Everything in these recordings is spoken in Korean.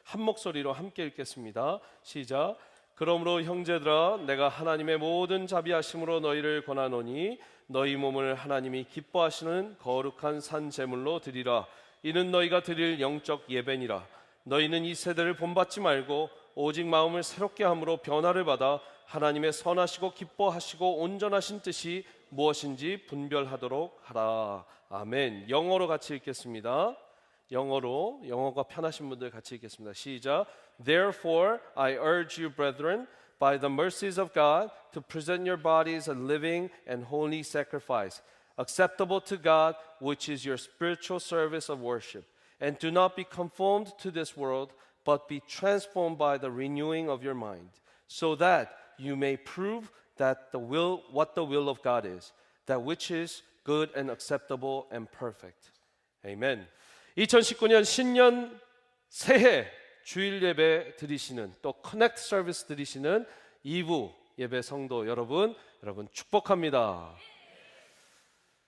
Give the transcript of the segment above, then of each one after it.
한 목소리로 함께 읽겠습니다. 시작. 그러므로 형제들아 내가 하나님의 모든 자비하심으로 너희를 권하노니 너희 몸을 하나님이 기뻐하시는 거룩한 산 제물로 드리라. 이는 너희가 드릴 영적 예배니라. 너희는 이 세대를 본받지 말고 오직 마음을 새롭게 함으로 변화를 받아 하나님의 선하시고 기뻐하시고 온전하신 뜻이 무엇인지 분별하도록 하라. 아멘. 영어로 같이 읽겠습니다. 영어가 편하신 분들 같이 읽겠습니다. 시작. Therefore I urge you, brethren, by the mercies of God, to present your bodies a living and holy sacrifice, acceptable to God, which is your spiritual service of worship. And do not be conformed to this world, but be transformed by the renewing of your mind, so that you may prove that what the will of God is, that which is good and acceptable and perfect. Amen. 2019년 신년 새해 주일 예배 드리시는 또 커넥트 서비스 드리시는 2부 예배 성도 여러분 축복합니다.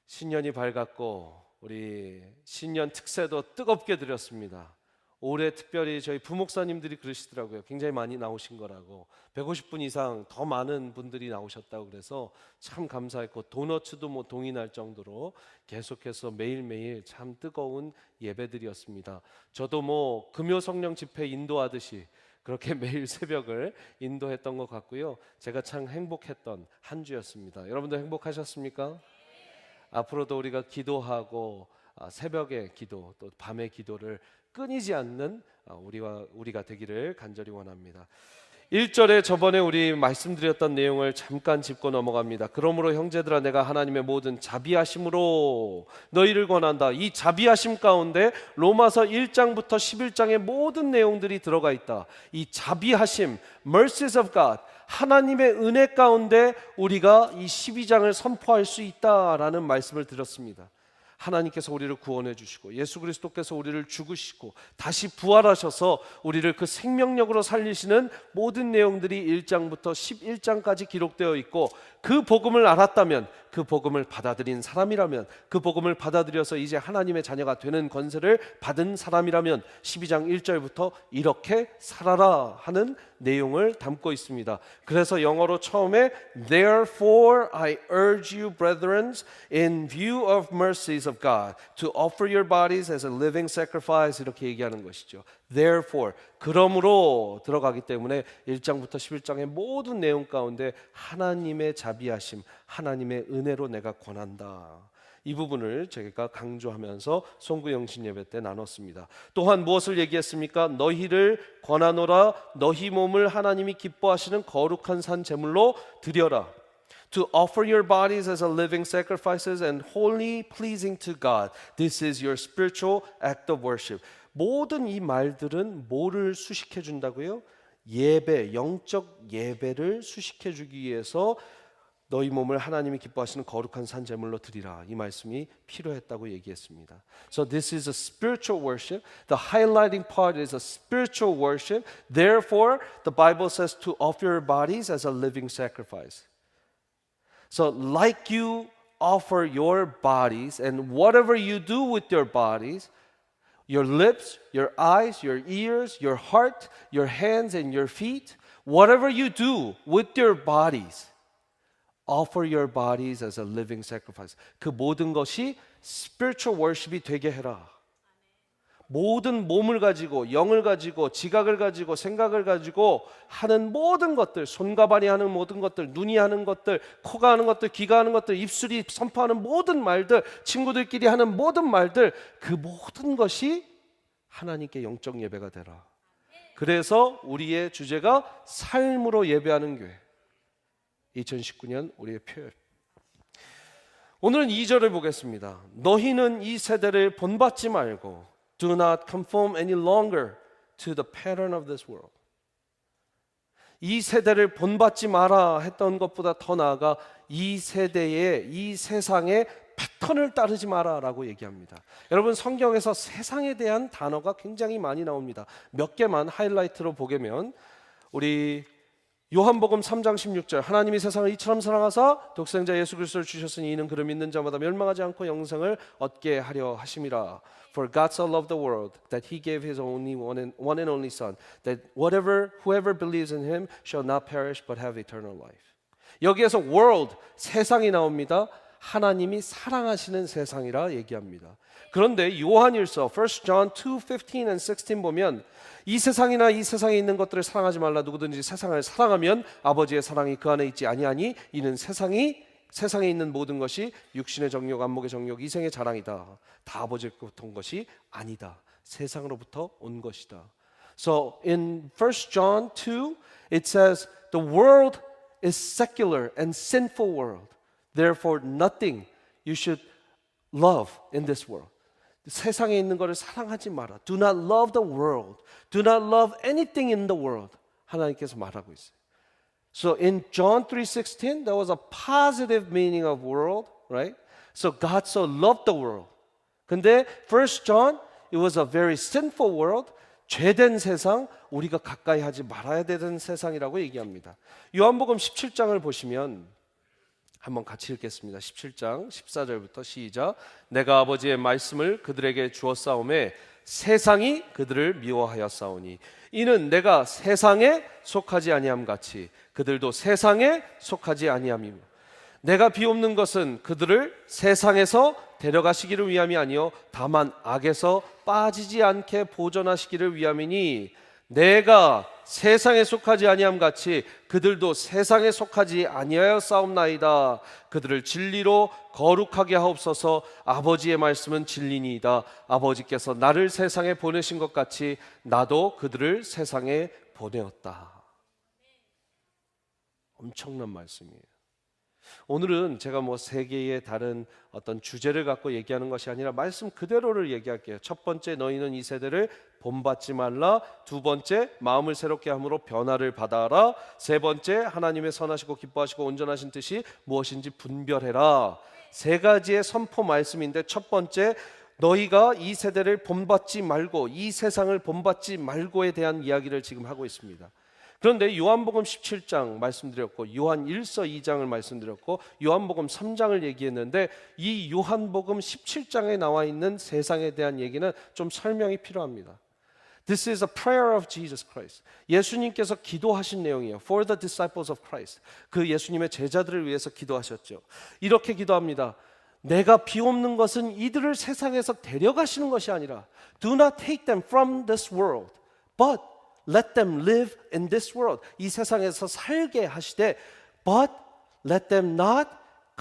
신년이 밝았고 우리 신년 특세도 뜨겁게 드렸습니다. 올해 특별히 저희 부목사님들이 그러시더라고요. 굉장히 많이 나오신 거라고. 150분 이상 더 많은 분들이 나오셨다고 그래서 참 감사했고, 도너츠도 동의날 정도로 계속해서 매일매일 참 뜨거운 예배들이었습니다. 저도 금요 성령 집회 인도하듯이 그렇게 매일 새벽을 인도했던 것 같고요. 제가 참 행복했던 한 주였습니다. 여러분도 행복하셨습니까? 앞으로도 우리가 기도하고 새벽의 기도 또 밤의 기도를 끊이지 않는 우리가 되기를 간절히 원합니다. 1절에 저번에 우리 말씀드렸던 내용을 잠깐 짚고 넘어갑니다. 그러므로 형제들아 내가 하나님의 모든 자비하심으로 너희를 권한다. 이 자비하심 가운데 로마서 1장부터 11장의 모든 내용들이 들어가 있다. 이 자비하심, mercies of God, 하나님의 은혜 가운데 우리가 이 12장을 선포할 수 있다라는 말씀을 드렸습니다. 하나님께서 우리를 구원해 주시고 예수 그리스도께서 우리를 죽으시고 다시 부활하셔서 우리를 그 생명력으로 살리시는 모든 내용들이 1장부터 11장까지 기록되어 있고, 그 복음을 알았다면, 그 복음을 받아들인 사람이라면, 그 복음을 받아들여서 이제 하나님의 자녀가 되는 권세를 받은 사람이라면 12장 1절부터 이렇게 살아라 하는 내용을 담고 있습니다. 그래서 영어로 처음에 Therefore I urge you, brethren, in view of mercies of God, to offer your bodies as a living sacrifice, 이렇게 얘기하는 것이죠. Therefore, 그러므로 들어가기 때문에 1장부터 11장의 모든 내용 가운데 하나님의 자비하심, 하나님의 은혜로 내가 권한다. 이 부분을 제가 강조하면서 송구영신 예배 때 나눴습니다. 또한 무엇을 얘기했습니까? 너희를 권하노라. 너희 몸을 하나님이 기뻐하시는 거룩한 산 제물로 드려라. To offer your bodies as a living sacrifices and wholly pleasing to God. This is your spiritual act of worship. 모든 이 말들은 뭐를 수식해 준다고요? 예배, 영적 예배를 수식해 주기 위해서 너희 몸을 하나님이 기뻐하시는 거룩한 산 제물로 드리라. 이 말씀이 필요했다고 얘기했습니다. So this is a spiritual worship. The highlighting part is a spiritual worship. Therefore, the Bible says to offer your bodies as a living sacrifice. So like you offer your bodies and whatever you do with your bodies, your lips, your eyes, your ears, your heart, your hands and your feet, whatever you do with your bodies, offer your bodies as a living sacrifice. 그 모든 것이 spiritual worship이 되게 해라. 모든 몸을 가지고, 영을 가지고, 지각을 가지고, 생각을 가지고 하는 모든 것들, 손과 발이 하는 모든 것들, 눈이 하는 것들, 코가 하는 것들, 귀가 하는 것들, 입술이 선포하는 모든 말들, 친구들끼리 하는 모든 말들, 그 모든 것이 하나님께 영적 예배가 되라. 그래서 우리의 주제가 삶으로 예배하는 교회. 2019년 우리의 표현. 오늘은 2절을 보겠습니다. 너희는 이 세대를 본받지 말고 Do not conform any longer to the pattern of this world. 이 세대를 본받지 마라 했던 것보다 더 나아가 이 세대의, 이 세상의 패턴을 따르지 마라라고 얘기합니다. 여러분, 성경에서 세상에 대한 단어가 굉장히 많이 나옵니다. 몇 개만 하이라이트로 보면 우리 요한복음 3장 16절 하나님이 세상을 이처럼 사랑하사 독생자 예수 그리스도를 주셨으니 이는 그를 믿는 자마다 멸망하지 않고 영생을 얻게 하려 하심이라. For God so loved the world that he gave his only one and only son that whoever believes in him shall not perish but have eternal life. 여기에서 world 세상이 나옵니다. 하나님이 사랑하시는 세상이라 얘기합니다. 그런데 요한일서 1 John 2:15 and 16 보면 이 세상이나 이 세상에 있는 것들을 사랑하지 말라. 누구든지 세상을 사랑하면 아버지의 사랑이 그 안에 있지 아니하니 이는 세상에 있는 모든 것이 육신의 정욕, 안목의 정욕, 이생의 자랑이다. 다 아버지로부터 온 것이 아니다. 세상으로부터 온 것이다. So in 1 John 2 it says the world is secular and sinful world. Therefore nothing you should love in this world. 세상에 있는 것을 사랑하지 마라. Do not love the world. Do not love anything in the world. 하나님께서 말하고 있어요. So in John 3:16, there was a positive meaning of world, right? So God so loved the world. 근데 1 John, it was a very sinful world. 죄된 세상, 우리가 가까이 하지 말아야 되는 세상이라고 얘기합니다. 요한복음 17장을 보시면 한번 같이 읽겠습니다. 17장 14절부터 시작. 내가 아버지의 말씀을 그들에게 주었사오매 세상이 그들을 미워하였사오니 이는 내가 세상에 속하지 아니함 같이 그들도 세상에 속하지 아니함이며 내가 비옵는 것은 그들을 세상에서 데려가시기를 위함이 아니요 다만 악에서 빠지지 않게 보존하시기를 위함이니 내가 세상에 속하지 아니함 같이 그들도 세상에 속하지 아니하였사옵나이다. 그들을 진리로 거룩하게 하옵소서. 아버지의 말씀은 진리니이다. 아버지께서 나를 세상에 보내신 것 같이 나도 그들을 세상에 보내었다. 엄청난 말씀이에요. 오늘은 제가 세 개의 다른 어떤 주제를 갖고 얘기하는 것이 아니라 말씀 그대로를 얘기할게요. 첫 번째, 너희는 이 세대를 본받지 말라. 두 번째, 마음을 새롭게 함으로 변화를 받아라. 세 번째, 하나님의 선하시고 기뻐하시고 온전하신 뜻이 무엇인지 분별해라. 세 가지의 선포 말씀인데 첫 번째, 너희가 이 세대를 본받지 말고 이 세상을 본받지 말고에 대한 이야기를 지금 하고 있습니다. 그런데 요한복음 17장 말씀드렸고 요한 1서 2장을 말씀드렸고 요한복음 3장을 얘기했는데 이 요한복음 17장에 나와 있는 세상에 대한 얘기는 좀 설명이 필요합니다. This is a prayer of Jesus Christ. 예수님께서 기도하신 내용이에요. For the disciples of Christ. 그 예수님의 제자들을 위해서 기도하셨죠. 이렇게 기도합니다. 내가 비옵는 것은 이들을 세상에서 데려가시는 것이 아니라 Do not take them from this world, but let them live in this world. 이 세상에서 살게 하시되 but let them not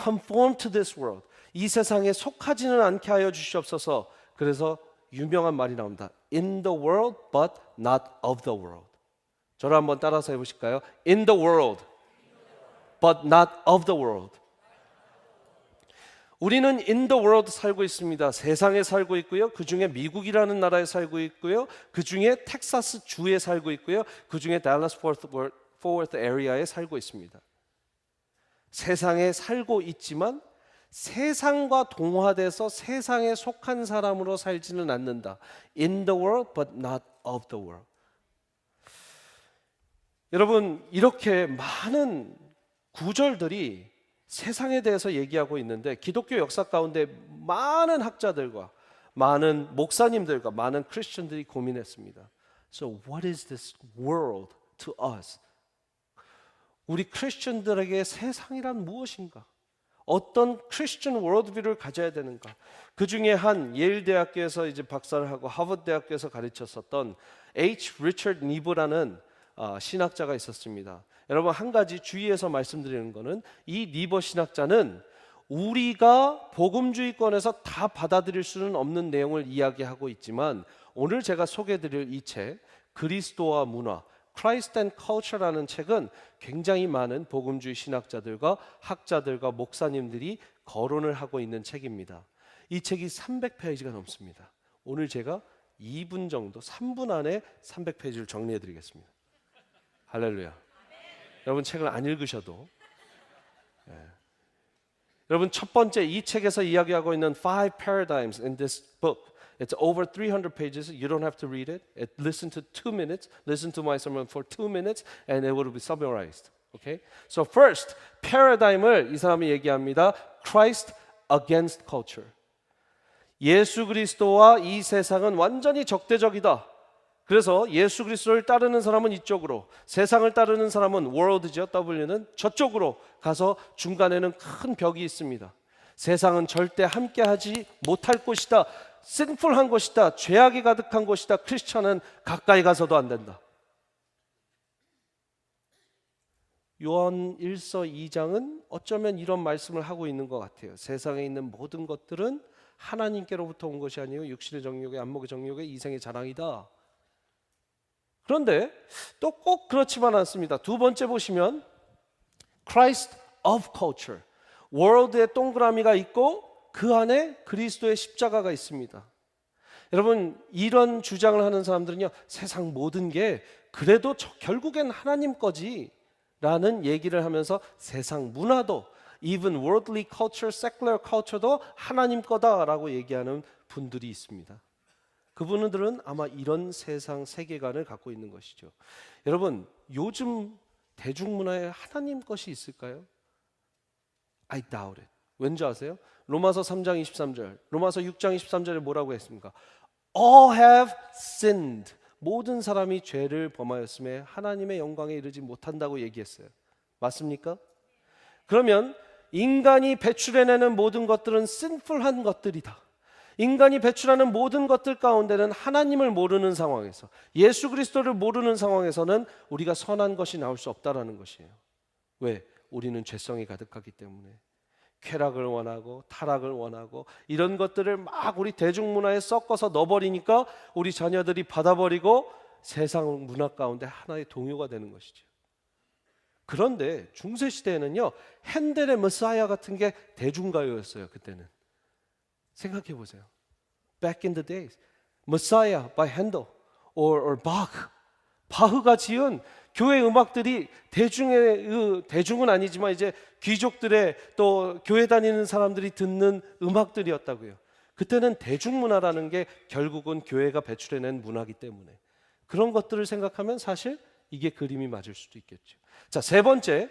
conform to this world. 이 세상에 속하지는 않게 하여 주시옵소서. 그래서 유명한 말이 나옵니다. In the world but not of the world. 저를 한번 따라서 해보실까요? In the world but not of the world. 우리는 in the world 살고 있습니다. 세상에 살고 있고요. 그 중에 미국이라는 나라에 살고 있고요. 그 중에 텍사스 주에 살고 있고요. 그 중에 달라스 포워트 에리아에 살고 있습니다. 세상에 살고 있지만 세상과 동화돼서 세상에 속한 사람으로 살지는 않는다. In the world but not of the world. 여러분, 이렇게 많은 구절들이 세상에 대해서 얘기하고 있는데 기독교 역사 가운데 많은 학자들과 많은 목사님들과 많은 크리스천들이 고민했습니다. So what is this world to us? 우리 크리스천들에게 세상이란 무엇인가? 어떤 크리스천 월드뷰를 가져야 되는가? 그 중에 한 예일 대학교에서 이제 박사를 하고 하버드 대학교에서 가르쳤었던 H. 리처드 니버라는 신학자가 있었습니다. 여러분, 한 가지 주의해서 말씀드리는 것은 이 니버 신학자는 우리가 복음주의권에서 다 받아들일 수는 없는 내용을 이야기하고 있지만 오늘 제가 소개해드릴 이 책 그리스도와 문화 Christ and Culture라는 책은 굉장히 많은 복음주의 신학자들과 학자들과 목사님들이 거론을 하고 있는 책입니다. 이 책이 300페이지가 넘습니다. 오늘 제가 2분 정도, 3분 안에 300페이지를 정리해드리겠습니다. 할렐루야. 여러분, 책을 안 읽으셔도 여러분, 첫 번째 이 책에서 이야기하고 있는 five paradigms in this book. It's over 300 pages. You don't have to read it. Listen to 2 minutes. Listen to my sermon for 2 minutes and it will be summarized. Okay? So first, paradigm을 이 사람이 얘기합니다. Christ against culture. 예수 그리스도와 이 세상은 완전히 적대적이다. 그래서 예수 그리스도를 따르는 사람은 이쪽으로, 세상을 따르는 사람은 world죠. W는 저쪽으로 가서 중간에는 큰 벽이 있습니다. 세상은 절대 함께하지 못할 곳이다. sinful한 곳이다. 죄악이 가득한 곳이다. 크리스천은 가까이 가서도 안 된다. 요한 1서 2장은 어쩌면 이런 말씀을 하고 있는 것 같아요. 세상에 있는 모든 것들은 하나님께로부터 온 것이 아니요 육신의 정욕의 안목의 정욕의 이생의 자랑이다. 그런데 또 꼭 그렇지만 않습니다. 두 번째 보시면 Christ of culture. world의 동그라미가 있고 그 안에 그리스도의 십자가가 있습니다. 여러분 이런 주장을 하는 사람들은요 세상 모든 게 그래도 결국엔 하나님 거지 라는 얘기를 하면서 세상 문화도 even worldly culture, secular culture도 하나님 거다라고 얘기하는 분들이 있습니다. 그분들은 아마 이런 세상 세계관을 갖고 있는 것이죠. 여러분 요즘 대중문화에 하나님 것이 있을까요? I doubt it. 왠지 아세요? 로마서 3장 23절, 로마서 6장 23절에 뭐라고 했습니까? All have sinned. 모든 사람이 죄를 범하였음에 하나님의 영광에 이르지 못한다고 얘기했어요. 맞습니까? 그러면 인간이 배출해내는 모든 것들은 sinful한 것들이다. 인간이 배출하는 모든 것들 가운데는 하나님을 모르는 상황에서, 예수 그리스도를 모르는 상황에서는 우리가 선한 것이 나올 수 없다라는 것이에요. 왜? 우리는 죄성이 가득하기 때문에. 쾌락을 원하고 타락을 원하고 이런 것들을 막 우리 대중문화에 섞어서 넣어버리니까 우리 자녀들이 받아버리고 세상 문화 가운데 하나의 동요가 되는 것이죠. 그런데 중세시대에는요 핸델의 메사야 같은 게 대중가요였어요. 그때는 생각해 보세요. Back in the days, Messiah by Handel or Bach, 바흐가 지은 교회 음악들이 대중은 아니지만 이제 귀족들의 또 교회 다니는 사람들이 듣는 음악들이었다고요. 그때는 대중문화라는 게 결국은 교회가 배출해낸 문화이기 때문에 그런 것들을 생각하면 사실 이게 그림이 맞을 수도 있겠죠. 자, 세 번째,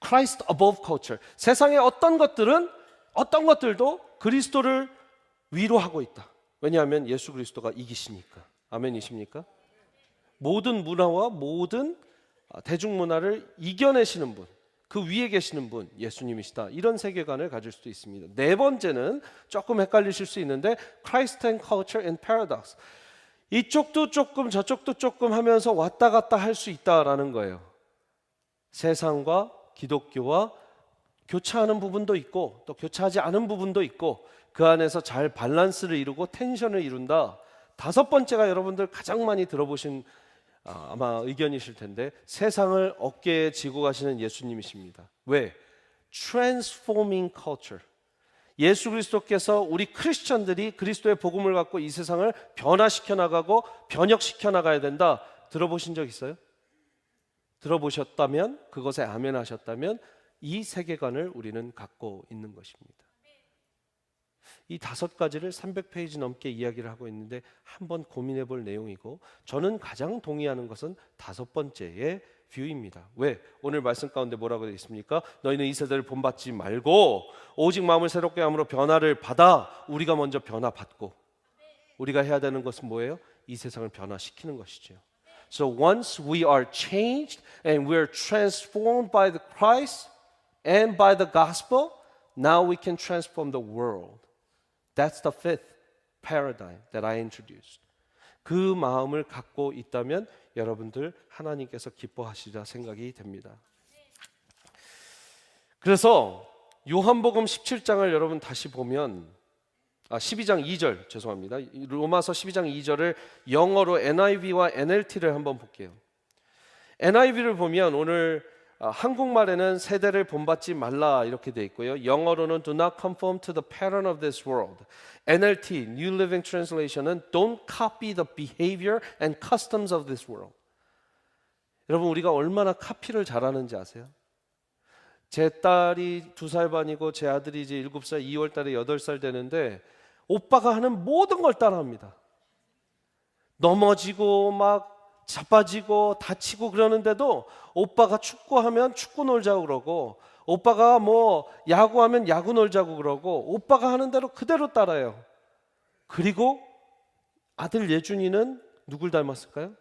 Christ above culture. 세상의 어떤 것들도 그리스도를 위로하고 있다. 왜냐하면 예수 그리스도가 이기시니까. 아멘이십니까? 모든 문화와 모든 대중문화를 이겨내시는 분, 그 위에 계시는 분 예수님이시다. 이런 세계관을 가질 수도 있습니다. 네 번째는 조금 헷갈리실 수 있는데 Christ and culture and paradox. 이쪽도 조금 저쪽도 조금 하면서 왔다 갔다 할 수 있다라는 거예요. 세상과 기독교와 교차하는 부분도 있고 또 교차하지 않은 부분도 있고 그 안에서 잘 밸런스를 이루고 텐션을 이룬다. 다섯 번째가 여러분들 가장 많이 들어보신 아마 의견이실 텐데 세상을 어깨에 지고 가시는 예수님이십니다. 왜? Transforming culture. 예수 그리스도께서 우리 크리스천들이 그리스도의 복음을 갖고 이 세상을 변화시켜 나가고 변혁시켜 나가야 된다. 들어보신 적 있어요? 들어보셨다면 그것에 아멘 하셨다면 이 세계관을 우리는 갖고 있는 것입니다. 이 다섯 가지를 300페이지 넘게 이야기를 하고 있는데 한번 고민해 볼 내용이고 저는 가장 동의하는 것은 다섯 번째의 뷰입니다. 왜? 오늘 말씀 가운데 뭐라고 되어 있습니까? 너희는 이 세대를 본받지 말고 오직 마음을 새롭게 함으로 변화를 받아. 우리가 먼저 변화받고 우리가 해야 되는 것은 뭐예요? 이 세상을 변화시키는 것이죠. So once we are changed and we are transformed by the Christ and by the gospel, now we can transform the world. That's the fifth paradigm that I introduced. 그 마음을 갖고 있다면 여러분들 하나님께서 기뻐하시리라 생각이 됩니다. 그래서 요한복음 17장을 여러분 다시 보면 12장 2절 죄송합니다. 로마서 12장 2절을 영어로 NIV와 NLT를 한번 볼게요. NIV를 보면 오늘 한국말에는 세대를 본받지 말라 이렇게 돼 있고요. 영어로는 do not conform to the pattern of this world. NLT, New Living Translation은 don't copy the behavior and customs of this world. 여러분 우리가 얼마나 카피를 잘하는지 아세요? 제 딸이 2살 반이고 제 아들이 이제 7살 2월 달에 8살 되는데 오빠가 하는 모든 걸 따라합니다. 넘어지고 막 자빠지고 다치고 그러는데도 오빠가 축구하면 축구 놀자고 그러고, 오빠가 뭐 야구하면 야구 놀자고 그러고, 오빠가 하는 대로 그대로 따라요. 그리고 아들 예준이는 누굴 닮았을까요?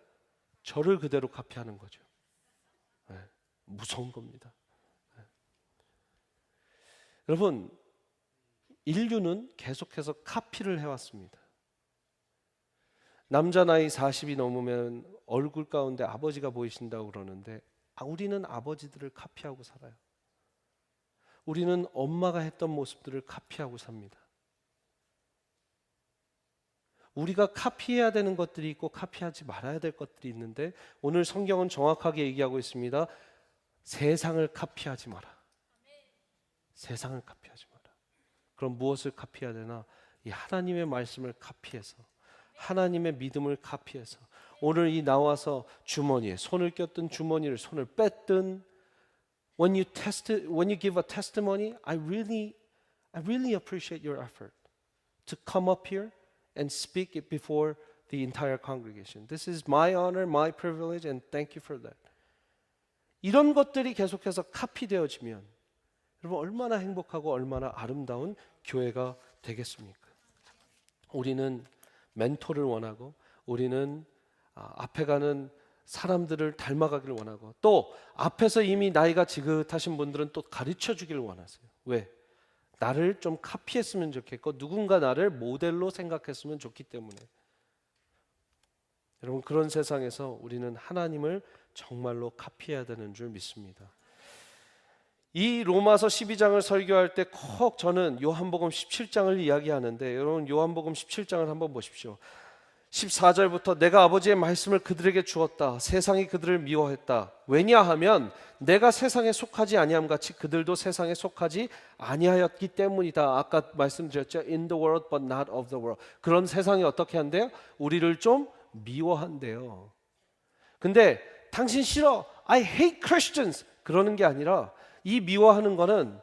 저를 그대로 카피하는 거죠. 네, 무서운 겁니다. 네. 여러분, 인류는 계속해서 카피를 해왔습니다. 남자 나이 40이 넘으면 얼굴 가운데 아버지가 보이신다고 그러는데, 우리는 아버지들을 카피하고 살아요. 우리는 엄마가 했던 모습들을 카피하고 삽니다. 우리가 카피해야 되는 것들이 있고 카피하지 말아야 될 것들이 있는데, 오늘 성경은 정확하게 얘기하고 있습니다. 세상을 카피하지 마라. 세상을 카피하지 마라. 그럼 무엇을 카피해야 되나? 이 하나님의 말씀을 카피해서, 하나님의 믿음을 카피해서, 오늘 이 나와서 주머니에 손을 꼈든 주머니를 손을 뺐든, when you give a testimony, I really appreciate your effort to come up here and speak it before the entire congregation. This is my honor, my privilege, and thank you for that. 이런 것들이 계속해서 카피되어지면 여러분 얼마나 행복하고 얼마나 아름다운 교회가 되겠습니까? 우리는 멘토를 원하고, 우리는 앞에 가는 사람들을 닮아가기를 원하고, 또 앞에서 이미 나이가 지긋하신 분들은 또 가르쳐 주기를 원하세요. 왜? 나를 좀 카피했으면 좋겠고, 누군가 나를 모델로 생각했으면 좋기 때문에. 여러분, 그런 세상에서 우리는 하나님을 정말로 카피해야 되는 줄 믿습니다. 이 로마서 12장을 설교할 때 꼭 저는 요한복음 17장을 이야기하는데, 여러분 요한복음 17장을 한번 보십시오. 14절부터 내가 아버지의 말씀을 그들에게 주었다. 세상이 그들을 미워했다. 왜냐하면 내가 세상에 속하지 아니함 같이 그들도 세상에 속하지 아니하였기 때문이다. 아까 말씀드렸죠. In the world but not of the world. 그런 세상이 어떻게 한대요? 우리를 좀 미워한대요. 근데 당신 싫어. I hate Christians. 그러는 게 아니라, 이 미워하는 거는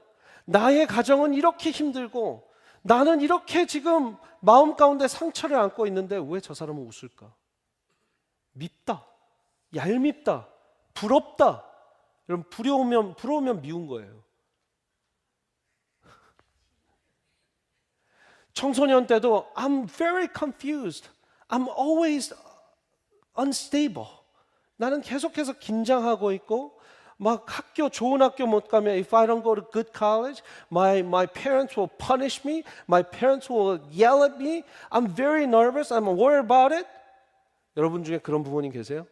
나의 가정은 이렇게 힘들고 나는 이렇게 지금 마음 가운데 상처를 안고 있는데 왜 저 사람은 웃을까? 밉다, 얄밉다, 부럽다. 여러분, 부러우면 미운 거예요. 청소년 때도 I'm very confused. I'm always unstable. 나는 계속해서 긴장하고 있고, 막 좋은 학교 못 가면 if I don't go to good college, my parents will punish me. My parents will yell at me. I'm very nervous. I'm worried about it. 여러분 중에 그런 부모님 계세요?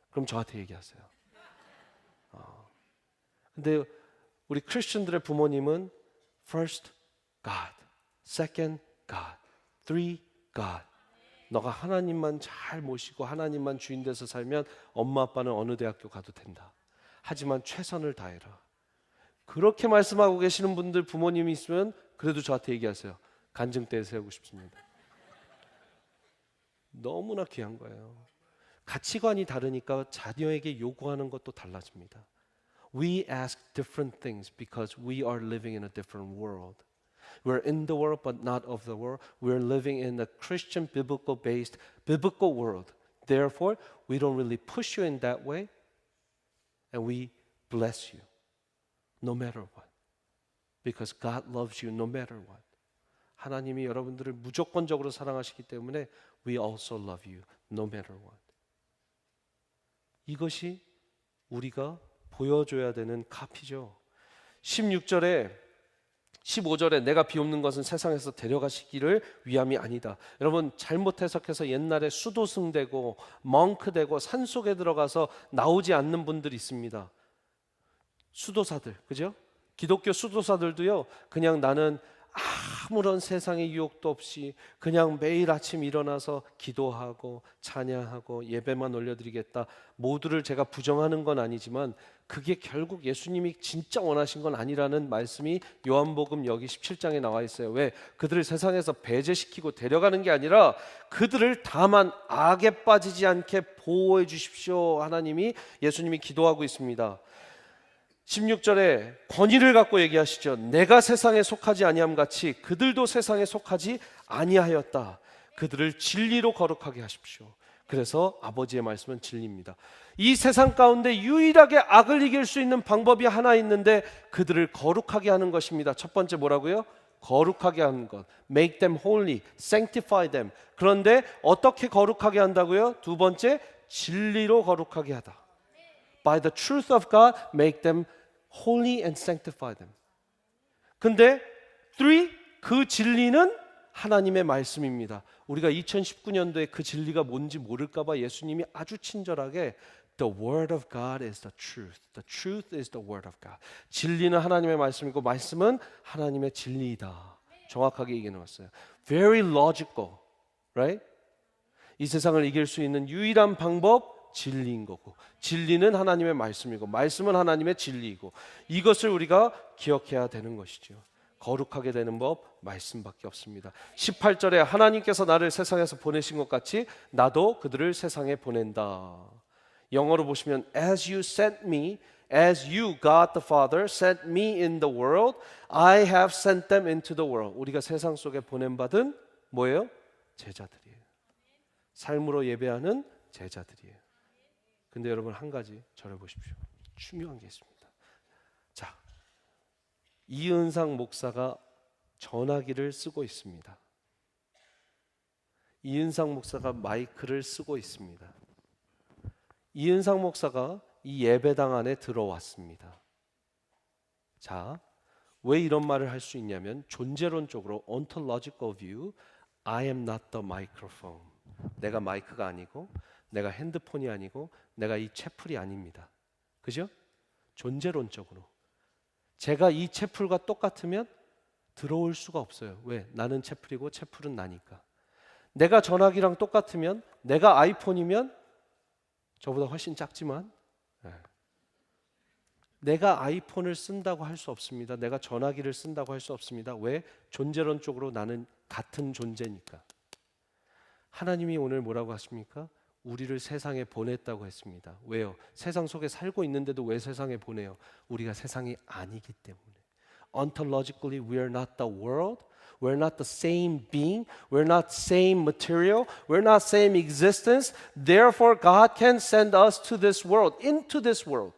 그럼 저한테 얘기하세요. 근데 우리 크리스천들의 부모님은 first God, second God, three God. 너가 하나님만 잘 모시고 하나님만 주인 돼서 살면 엄마 아빠는 어느 대학교 가도 된다. 하지만 최선을 다해라. 그렇게 말씀하고 계시는 분들 부모님이 있으면 그래도 저한테 얘기하세요. 간증대에 세우고 싶습니다. 너무나 귀한 거예요. 가치관이 다르니까 자녀에게 요구하는 것도 달라집니다. We ask different things because we are living in a different world. We're in the world but not of the world. We're living in a Christian biblical-based biblical world. Therefore, we don't really push you in that way. And we bless you no matter what. Because God loves you no matter what. 하나님이 여러분들을 무조건적으로 사랑하시기 때문에 we also love you no matter what. 이것이 우리가 보여줘야 되는 카피죠. 15절에 내가 비옵는 것은 세상에서 데려가시기를 위함이 아니다. 여러분, 잘못 해석해서 옛날에 수도승되고 멍크되고 산속에 들어가서 나오지 않는 분들이 있습니다. 수도사들, 그죠? 기독교 수도사들도요, 그냥 나는 아무런 세상의 유혹도 없이 그냥 매일 아침 일어나서 기도하고 찬양하고 예배만 올려드리겠다. 모두를 제가 부정하는 건 아니지만 그게 결국 예수님이 진짜 원하신 건 아니라는 말씀이 요한복음 여기 17장에 나와 있어요. 왜? 그들을 세상에서 배제시키고 데려가는 게 아니라 그들을 다만 악에 빠지지 않게 보호해 주십시오. 하나님이, 예수님이 기도하고 있습니다. 16절에 권위를 갖고 얘기하시죠. 내가 세상에 속하지 아니함 같이 그들도 세상에 속하지 아니하였다. 그들을 진리로 거룩하게 하십시오. 그래서 아버지의 말씀은 진리입니다. 이 세상 가운데 유일하게 악을 이길 수 있는 방법이 하나 있는데 그들을 거룩하게 하는 것입니다. 첫 번째 뭐라고요? 거룩하게 하는 것. Make them holy, sanctify them. 그런데 어떻게 거룩하게 한다고요? 두 번째, 진리로 거룩하게 하다. By the truth of God, make them holy and sanctify them. 근데 3, 그 진리는 하나님의 말씀입니다. 우리가 2019년도에 그 진리가 뭔지 모를까 봐 예수님이 아주 친절하게 The word of God is the truth. The truth is the word of God. 진리는 하나님의 말씀이고 말씀은 하나님의 진리이다. 정확하게 얘기해 놓았어요. Very logical, right? 이 세상을 이길 수 있는 유일한 방법 진리인 거고 진리는 하나님의 말씀이고 말씀은 하나님의 진리이고 이것을 우리가 기억해야 되는 것이죠. 거룩하게 되는 법 말씀밖에 없습니다. 18절에 하나님께서 나를 세상에서 보내신 것 같이 나도 그들을 세상에 보낸다. 영어로 보시면 As you sent me, as you, God the Father, sent me in the world, I have sent them into the world. 우리가 세상 속에 보냄받은 뭐예요? 제자들이에요. 삶으로 예배하는 제자들이에요. 근데 여러분 한 가지 저를 보십시오. 중요한 게 있습니다. 자, 이은상 목사가 전화기를 쓰고 있습니다. 이은상 목사가 마이크를 쓰고 있습니다. 이은상 목사가 이 예배당 안에 들어왔습니다. 자, 왜 이런 말을 할 수 있냐면 존재론적으로 ontological view, I am not the microphone. 내가 마이크가 아니고 내가 핸드폰이 아니고 내가 이 채플이 아닙니다. 그죠? 존재론적으로 제가 이 채플과 똑같으면 들어올 수가 없어요. 왜? 나는 채플이고 채플은 나니까. 내가 전화기랑 똑같으면 내가 아이폰이면 저보다 훨씬 작지만 내가 아이폰을 쓴다고 할 수 없습니다. 내가 전화기를 쓴다고 할 수 없습니다. 왜? 존재론적으로 나는 같은 존재니까. 하나님이 오늘 뭐라고 하십니까? 우리를 세상에 보냈다고 했습니다. 왜요? 세상 속에 살고 있는데도 왜 세상에 보내요? 우리가 세상이 아니기 때문에. Ontologically, we are not the world. We're not the same being. We're not same material. We're not same existence. Therefore, God can send us to this world, into this world.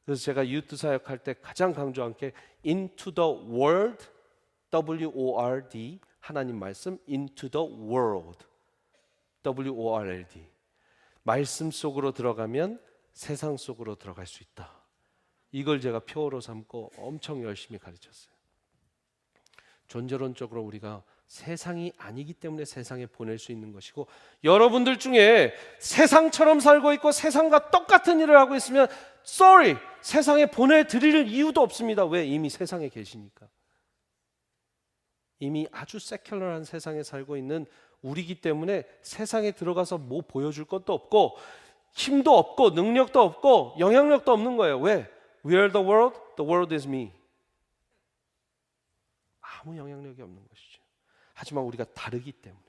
그래서 제가 유트 사역할 때 가장 강조한 게 into the world, W-O-R-D, 하나님 말씀, into the world, W-O-R-L-D. 말씀 속으로 들어가면 세상 속으로 들어갈 수 있다. 이걸 제가 표어로 삼고 엄청 열심히 가르쳤어요. 존재론적으로 우리가 세상이 아니기 때문에 세상에 보낼 수 있는 것이고 여러분들 중에 세상처럼 살고 있고 세상과 똑같은 일을 하고 있으면 sorry, 세상에 보내드릴 이유도 없습니다. 왜? 이미 세상에 계시니까. 이미 아주 세큘러한 세상에 살고 있는 우리기 때문에 세상에 들어가서 뭐 보여줄 것도 없고 힘도 없고 능력도 없고 영향력도 없는 거예요. 왜? We are the world is me. 아무 영향력이 없는 것이죠. 하지만 우리가 다르기 때문에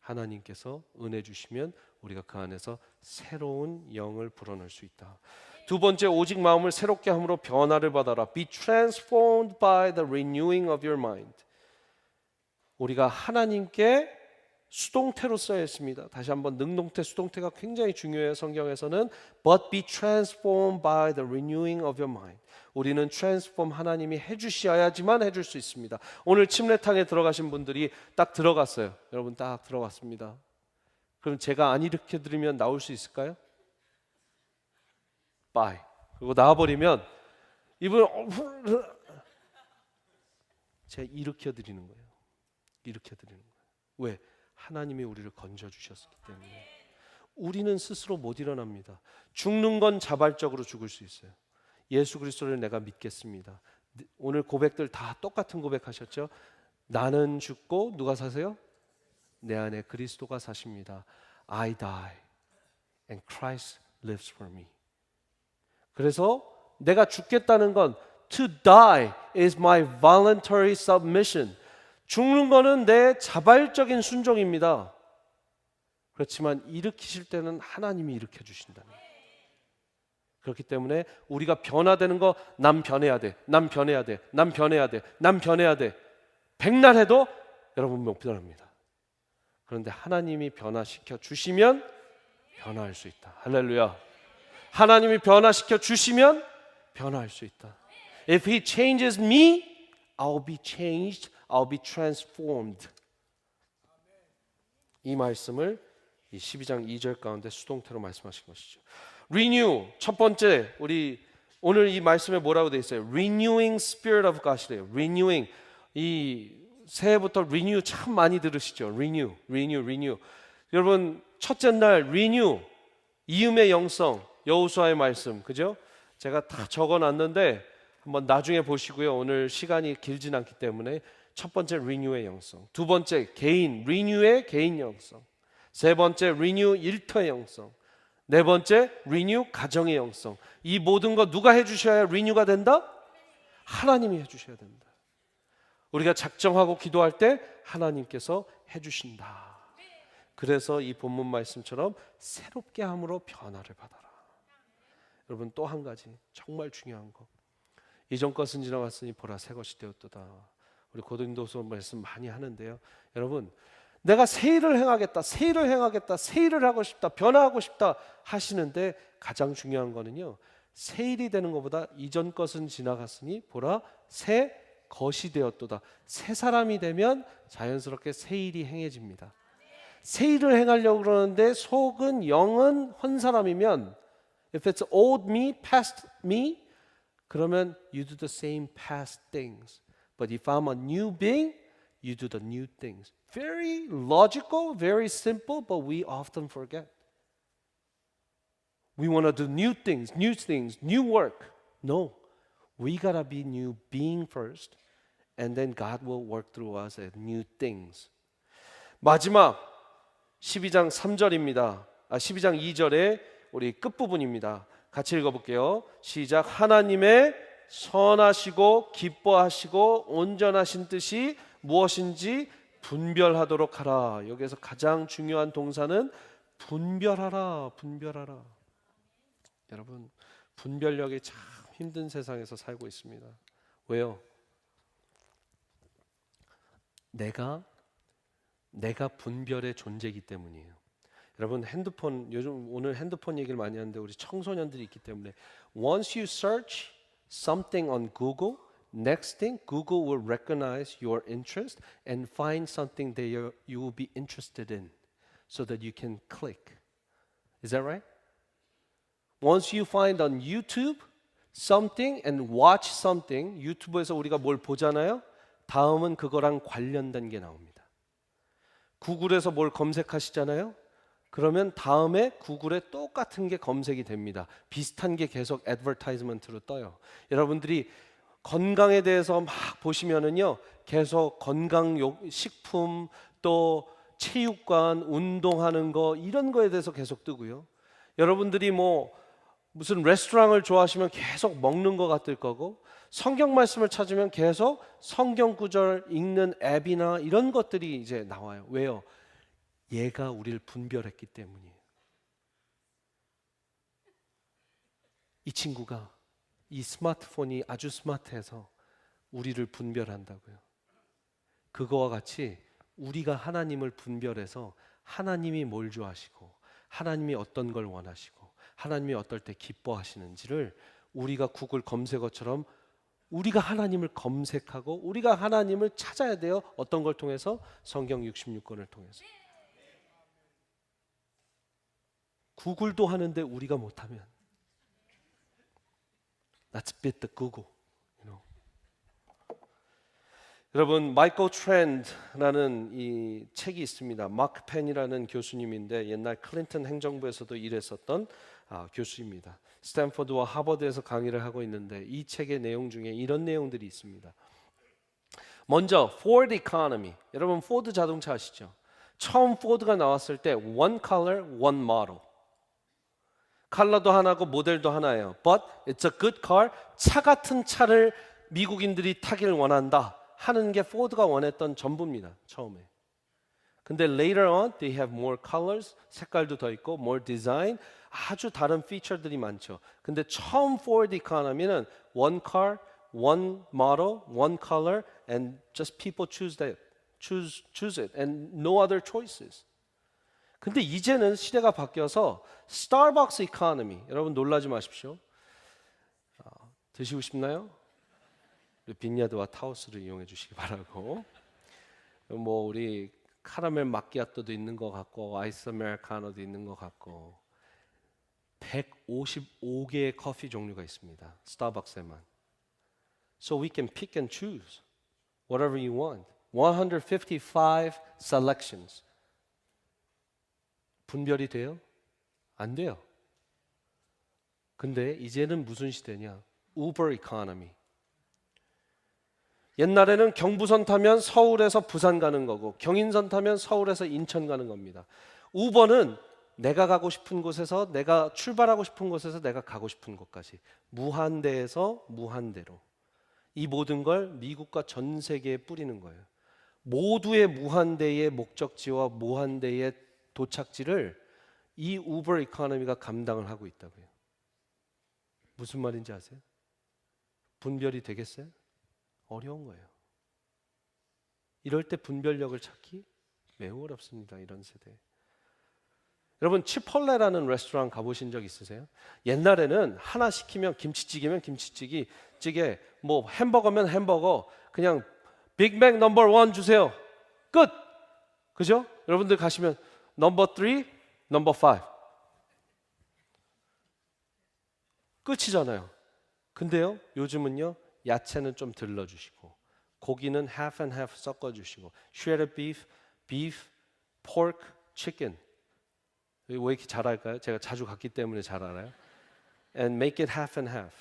하나님께서 은혜 주시면 우리가 그 안에서 새로운 영을 불어넣을 수 있다. 두 번째, 오직 마음을 새롭게 함으로 변화를 받아라. Be transformed by the renewing of your mind. 우리가 하나님께 수동태로 써야 했습니다. 다시 한번 능동태, 수동태가 굉장히 중요해요. 성경에서는 But be transformed by the renewing of your mind. 우리는 transform 하나님이 해주셔야지만 해줄 수 있습니다. 오늘 침례탕에 들어가신 분들이 딱 들어갔어요. 여러분 딱 들어갔습니다. 그럼 제가 안 일으켜드리면 나올 수 있을까요? Bye. 그리고 나와버리면 이분 제가 일으켜드리는 거예요. 일으켜드리는 거예요. 왜? 하나님이 우리를 건져주셨기 때문에. 우리는 스스로 못 일어납니다. 죽는 건 자발적으로 죽을 수 있어요. 예수 그리스도를 내가 믿겠습니다. 오늘 고백들 다 똑같은 고백하셨죠? 나는 죽고 누가 사세요? 내 안에 그리스도가 사십니다. I die and Christ lives for me. 그래서 내가 죽겠다는 건 to die is my voluntary submission. 죽는 거는 내 자발적인 순종입니다. 그렇지만 일으키실 때는 하나님이 일으켜 주신다는 거예요. 그렇기 때문에 우리가 변화되는 거, 난 변해야 돼, 난 변해야 돼, 난 변해야 돼, 난 변해야 돼, 백날 해도 여러분 못 변합니다. 그런데 하나님이 변화시켜 주시면 변화할 수 있다. 할렐루야. 하나님이 변화시켜 주시면 변화할 수 있다. If He changes me, I'll be changed, I'll be transformed. 이 말씀을 이 12장 2절 가운데 수동태로 말씀하신 것이죠. Renew, 첫 번째 우리 오늘 이 말씀에 뭐라고 되어 있어요? Renewing Spirit of God이래요. Renewing, 이 새해부터 renew 참 많이 들으시죠? Renew, renew, renew. 여러분 첫째 날 renew, 이음의 영성, 여호수아의 말씀, 그죠? 제가 다 적어놨는데 한번 나중에 보시고요. 오늘 시간이 길진 않기 때문에 첫 번째 renew의 영성, 두 번째 개인 renew의 개인 영성, 세 번째 renew 일터의 영성, 네 번째 renew 가정의 영성. 이 모든 거 누가 해주셔야 renew가 된다? 하나님이 해주셔야 된다. 우리가 작정하고 기도할 때 하나님께서 해주신다. 그래서 이 본문 말씀처럼 새롭게 함으로 변화를 받아라. 여러분 또 한 가지 정말 중요한 거, 이전 것은 지나갔으니 보라 새 것이 되었도다. 우리 고린도서 말씀 많이 하는데요. 여러분 내가 새 일을 행하겠다, 새 일을 행하겠다, 새 일을 하고 싶다, 변화하고 싶다 하시는데 가장 중요한 거는요, 새 일이 되는 것보다 이전 것은 지나갔으니 보라 새 것이 되었도다. 새 사람이 되면 자연스럽게 새 일이 행해집니다. 새 일을 행하려고 그러는데 속은 영은 한 사람이면 if it's old me, past me, 그러면 you do the same past things. But if I'm a new being, you do the new things. Very logical, very simple, but we often forget. We want to do new things, new work. No, we gotta be new being first, and then God will work through us at new things. 마지막 12장 3절입니다. 12장 2절에 우리 끝부분입니다. 같이 읽어볼게요. 시작. 하나님의 선하시고 기뻐하시고 온전하신 뜻이 무엇인지 분별하도록 하라. 여기에서 가장 중요한 동사는 분별하라, 분별하라. 여러분 분별력이 참 힘든 세상에서 살고 있습니다. 왜요? 내가 분별의 존재이기 때문이에요. 여러분 핸드폰, 요즘 오늘 핸드폰 얘기를 많이 하는데 우리 청소년들이 있기 때문에 once you search something on Google, next thing Google will recognize your interest and find something that you will be interested in so that you can click. Is that right? Once you find on YouTube something and watch something, 유튜브에서 우리가 뭘 보잖아요. 다음은 그거랑 관련된 게 나옵니다. 구글에서 뭘 검색하시잖아요. 그러면 다음에 구글에 똑같은 게 검색이 됩니다. 비슷한 게 계속 애드버타이즈먼트로 떠요. 여러분들이 건강에 대해서 막 보시면은요, 계속 건강 식품 또 체육관 운동하는 거 이런 거에 대해서 계속 뜨고요. 여러분들이 뭐 무슨 레스토랑을 좋아하시면 계속 먹는 거 같을 거고, 성경 말씀을 찾으면 계속 성경 구절 읽는 앱이나 이런 것들이 이제 나와요. 왜요? 얘가 우리를 분별했기 때문이에요. 이 친구가, 이 스마트폰이 아주 스마트해서 우리를 분별한다고요. 그거와 같이 우리가 하나님을 분별해서 하나님이 뭘 좋아하시고 하나님이 어떤 걸 원하시고 하나님이 어떨 때 기뻐하시는지를 우리가 구글 검색어처럼 우리가 하나님을 검색하고 우리가 하나님을 찾아야 돼요. 어떤 걸 통해서? 성경 66권을 통해서. 구글도 하는데 우리가 못하면 Let's beat the Google. 여러분 마이클 트렌드라는 이 책이 있습니다. 마크 펜이라는 교수님인데 옛날 클린턴 행정부에서도 일했었던 교수입니다. 스탠포드와 하버드에서 강의를 하고 있는데 이 책의 내용 중에 이런 내용들이 있습니다. 먼저 Ford economy. 여러분 포드 자동차 아시죠? 처음 포드가 나왔을 때 one color, one model. 컬러도 하나고 모델도 하나예요. But it's a good car. 차 같은 차를 미국인들이 타길 원한다 하는 게 포드가 원했던 전부입니다. 처음에. 근데 later on they have more colors, 색깔도 더 있고 more design, 아주 다른 피처들이 많죠. 근데 처음 Ford economy는 one car, one model, one color, and just people choose that, choose it, and no other choices. 근데 이제는 시대가 바뀌어서 스타벅스 이코노미, 여러분 놀라지 마십시오. 드시고 싶나요? 빈야드와 타우스를 이용해 주시기 바라고. 뭐 우리 카라멜 마키아토도 있는 것 같고 아이스 아메리카노도 있는 것 같고 155개의 커피 종류가 있습니다. 스타벅스에만. So we can pick and choose whatever you want. 155 selections. 분별이 돼요? 안 돼요. 근데 이제는 무슨 시대냐? 우버 이코노미. 옛날에는 경부선 타면 서울에서 부산 가는 거고 경인선 타면 서울에서 인천 가는 겁니다. 우버는 내가 가고 싶은 곳에서 내가 출발하고 싶은 곳에서 내가 가고 싶은 곳까지 무한대에서 무한대로 이 모든 걸 미국과 전 세계에 뿌리는 거예요. 모두의 무한대의 목적지와 무한대의 도착지를 이 우버 이코노미가 감당을 하고 있다고요. 무슨 말인지 아세요? 분별이 되겠어요? 어려운 거예요. 이럴 때 분별력을 찾기 매우 어렵습니다. 이런 세대. 여러분 치폴레라는 레스토랑 가보신 적 있으세요? 옛날에는 하나 시키면 김치찌개면 김치찌개, 뭐 햄버거면 햄버거, 그냥 빅맥 넘버 1 주세요. 끝. 그죠? 여러분들 가시면 넘버 3, 넘버 5 끝이잖아요. 근데요 요즘은요 야채는 좀 들러주시고 고기는 half and half 섞어주시고 shredded beef, beef, pork, chicken. 왜 이렇게 잘 알까요? 제가 자주 갔기 때문에 잘 알아요. And make it half and half.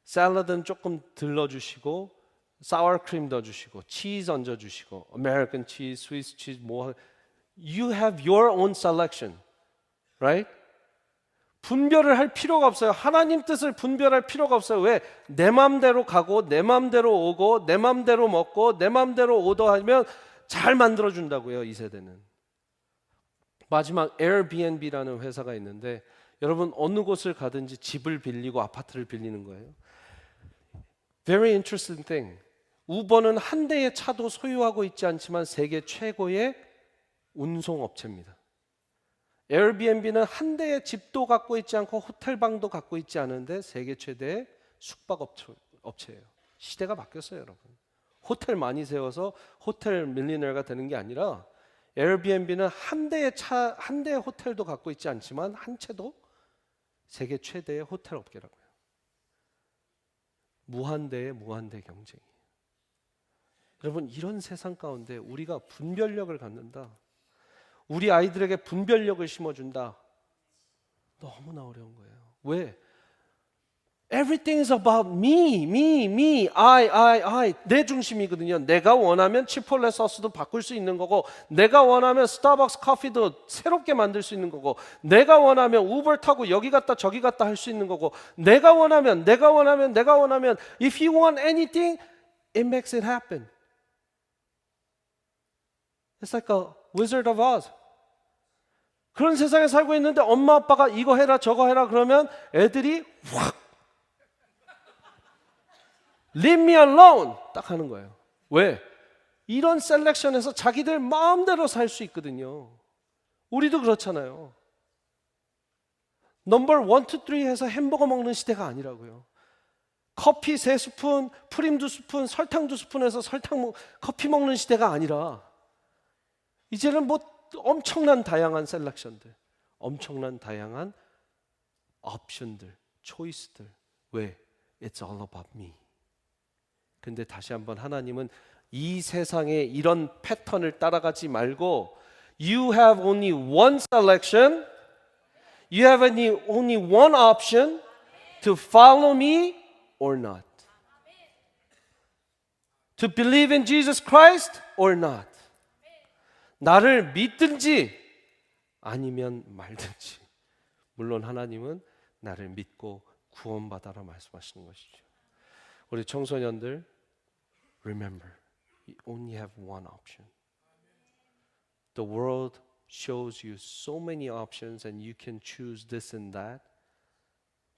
샐러드는 조금 들러주시고 sour cream 넣어주시고 치즈 얹어주시고 American cheese, Swiss cheese 뭐 You have your own selection, right? 분별을 할 필요가 없어요. 하나님 뜻을 분별할 필요가 없어요. 왜? 내 맘대로 가고 내 맘대로 오고 내 맘대로 먹고 내 맘대로 오더하면 잘 만들어준다고요. 이 세대는. 마지막 에어비앤비라는 회사가 있는데 여러분 어느 곳을 가든지 집을 빌리고 아파트를 빌리는 거예요. Very interesting thing. 우버는 한 대의 차도 소유하고 있지 않지만 세계 최고의 운송업체입니다. 에어비앤비는 한 대의 집도 갖고 있지 않고 호텔방도 갖고 있지 않은데 세계 최대의 숙박업체예요. 시대가 바뀌었어요, 여러분. 호텔 많이 세워서 호텔 밀리너가 되는 게 아니라 에어비앤비는 한 대의 차, 한 대의 호텔도 갖고 있지 않지만 한 채도 세계 최대의 호텔 업계라고요. 무한대의 무한대 경쟁이에요. 여러분 이런 세상 가운데 우리가 분별력을 갖는다. 우리 아이들에게 분별력을 심어준다. 너무나 어려운 거예요. 왜? Everything is about me, I. 내 중심이거든요. 내가 원하면 치폴레 소스도 바꿀 수 있는 거고 내가 원하면 스타벅스 커피도 새롭게 만들 수 있는 거고 내가 원하면 우버 타고 여기 갔다 저기 갔다 할 수 있는 거고 내가 원하면 If you want anything, it makes it happen. It's like a Wizard of Oz. 그런 세상에 살고 있는데 엄마 아빠가 이거 해라 저거 해라 그러면 애들이 확 Leave me alone 딱 하는 거예요. 왜? 이런 셀렉션에서 자기들 마음대로 살 수 있거든요. 우리도 그렇잖아요. 넘버 1, 2, 3 해서 햄버거 먹는 시대가 아니라고요. 커피 3스푼, 프림 2스푼, 설탕 2스푼 해서 커피 먹는 시대가 아니라 이제는 뭐 엄청난 다양한 셀렉션들, 엄청난 다양한 옵션들, 초이스들. 왜? It's all about me. 근데 다시 한번 하나님은 이 세상의 이런 패턴을 따라가지 말고 You have only one selection, you have only one option to follow me or not. To believe in Jesus Christ or not. 나를 믿든지 아니면 말든지. 물론 하나님은 나를 믿고 구원받아라 말씀하시는 것이죠. 우리 청소년들 Remember, you only have one option. The world shows you so many options and you can choose this and that.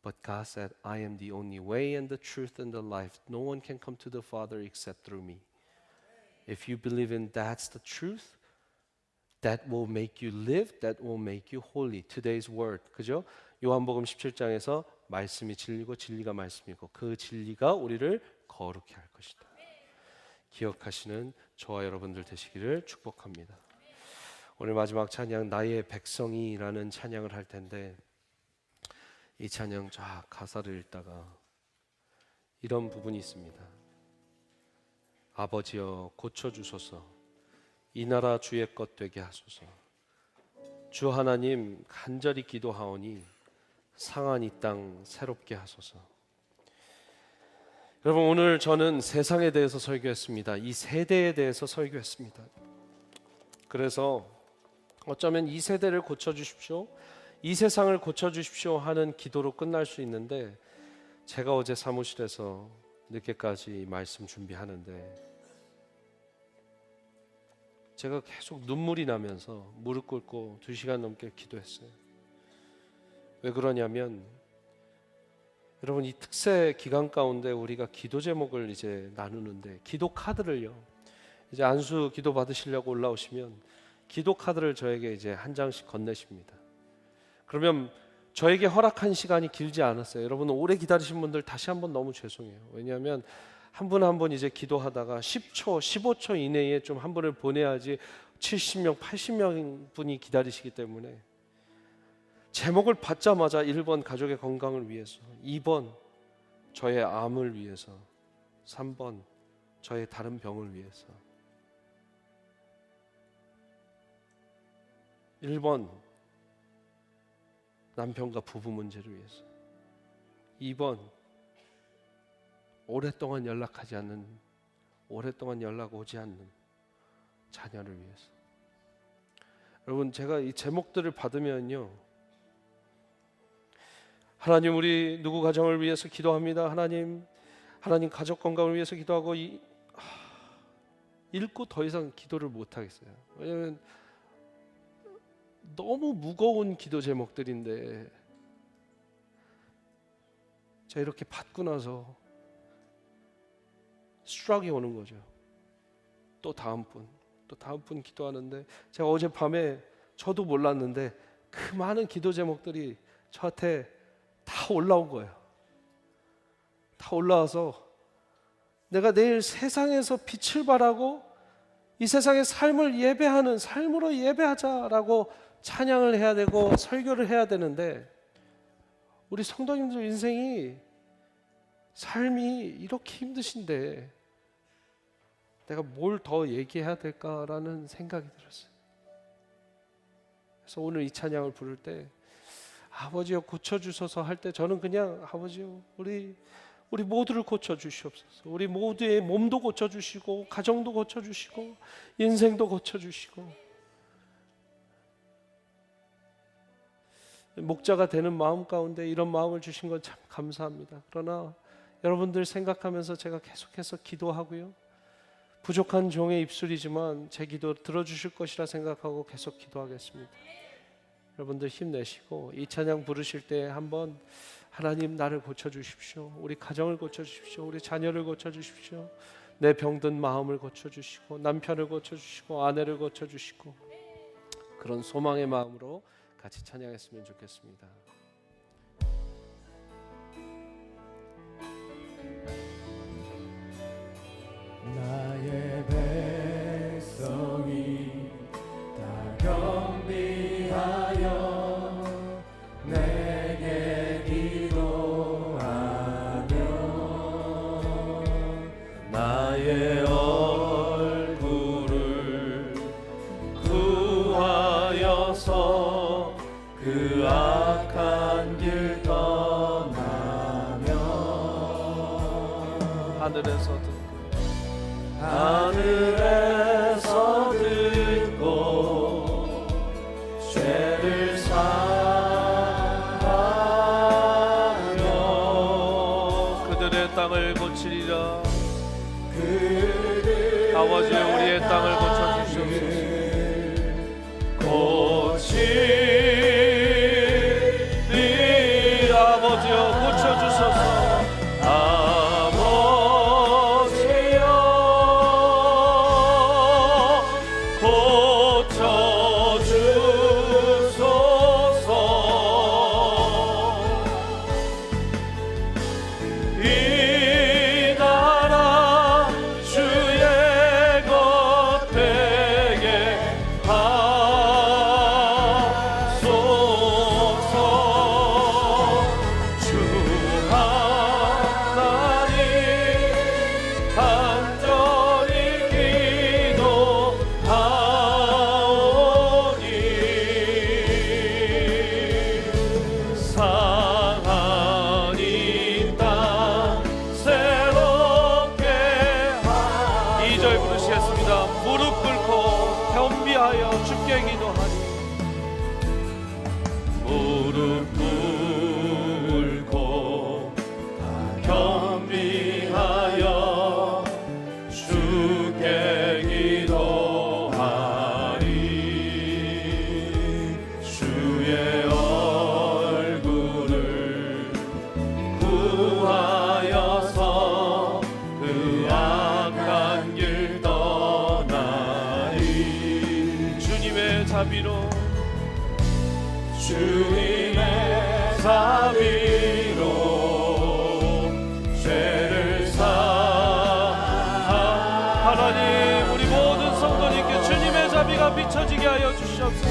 But God said, I am the only way and the truth and the life. No one can come to the Father except through me. If you believe in that's the truth, that will make you live, that will make you holy. Today's word, 그죠? 요한복음 17장에서 말씀이 진리고 진리가 말씀이고 그 진리가 우리를 거룩히 할 것이다. 기억하시는 저와 여러분들 되시기를 축복합니다. 오늘 마지막 찬양 나의 백성이라는 찬양을 할 텐데 이 찬양 쫙 가사를 읽다가 이런 부분이 있습니다. 아버지여 고쳐주소서 이 나라 주의 것 되게 하소서 주 하나님 간절히 기도하오니 상한 이 땅 새롭게 하소서. 여러분 오늘 저는 세상에 대해서 설교했습니다. 이 세대에 대해서 설교했습니다. 그래서 어쩌면 이 세대를 고쳐주십시오, 이 세상을 고쳐주십시오 하는 기도로 끝날 수 있는데 제가 어제 사무실에서 늦게까지 말씀 준비하는데 제가 계속 눈물이 나면서 무릎 꿇고 2시간 넘게 기도했어요. 왜 그러냐면 여러분 이 특세 기간 가운데 우리가 기도 제목을 이제 나누는데 기도 카드를요, 이제 안수 기도 받으시려고 올라오시면 기도 카드를 저에게 이제 한 장씩 건네십니다. 그러면 저에게 허락한 시간이 길지 않았어요. 여러분 오래 기다리신 분들 다시 한번 너무 죄송해요. 왜냐하면 한 분 한 분 이제 기도하다가 10초, 15초 이내에 좀 한 분을 보내야지 70명, 80명 분이 기다리시기 때문에 제목을 받자마자 1번 가족의 건강을 위해서, 2번 저의 암을 위해서, 3번 저의 다른 병을 위해서, 1번 남편과 부부 문제를 위해서, 2번 오랫동안 연락하지 않는, 오랫동안 연락 오지 않는 자녀를 위해서. 여러분 제가 이 제목들을 받으면요, 하나님 우리 누구 가정을 위해서 기도합니다. 하나님 가족 건강을 위해서 기도하고 읽고 더 이상 기도를 못 하겠어요. 왜냐하면 너무 무거운 기도 제목들인데 제가 이렇게 받고 나서 스트럭이 오는 거죠. 또 다음 분 기도하는데 제가 어젯밤에 저도 몰랐는데 그 많은 기도 제목들이 저한테 다 올라온 거예요. 다 올라와서 내가 내일 세상에서 빛을 발하고 이 세상의 삶을 예배하는 삶으로 예배하자라고 찬양을 해야 되고 설교를 해야 되는데 우리 성도님들 인생이 삶이 이렇게 힘드신데 내가 뭘 더 얘기해야 될까라는 생각이 들었어요. 그래서 오늘 이 찬양을 부를 때 아버지여 고쳐주소서 할 때 저는 그냥 아버지여 우리 모두를 고쳐주시옵소서. 우리 모두의 몸도 고쳐주시고 가정도 고쳐주시고 인생도 고쳐주시고 목자가 되는 마음 가운데 이런 마음을 주신 건 참 감사합니다. 그러나 여러분들 생각하면서 제가 계속해서 기도하고요, 부족한 종의 입술이지만 제 기도 들어주실 것이라 생각하고 계속 기도하겠습니다. 여러분들 힘내시고 이 찬양 부르실 때 한번 하나님 나를 고쳐주십시오, 우리 가정을 고쳐주십시오, 우리 자녀를 고쳐주십시오, 내 병든 마음을 고쳐주시고 남편을 고쳐주시고 아내를 고쳐주시고 그런 소망의 마음으로 같이 찬양했으면 좋겠습니다. 나의 백성이 다 경비하여 내게 기도하며 나의 얼굴을 구하여서 그 악한 길 떠나며 하늘에서 듣고 죄를 사하며 그들의 땅을 고치리라. 그들의 아버지 우리의 땅을 고쳐주시옵소서. 고치리 아버지여 고쳐주소서 아버지여 고쳐주소서 이 나라 주의 겉에게 하소서 주 하나님 간절히 기도하오니 상한 이 땅 새롭게 2절 부르시겠습니다. 무릎 꿇고 겸비하여 주께 기도하니 무릎 꿇고 겸비하여 주께 기도하니 주의 얼굴을 구하여서 그 악한 길 떠나리 주님의 자비로 죄를 하나님 우리 모든 성도님께 주님의 자비가 비춰지게 하여 주시옵소서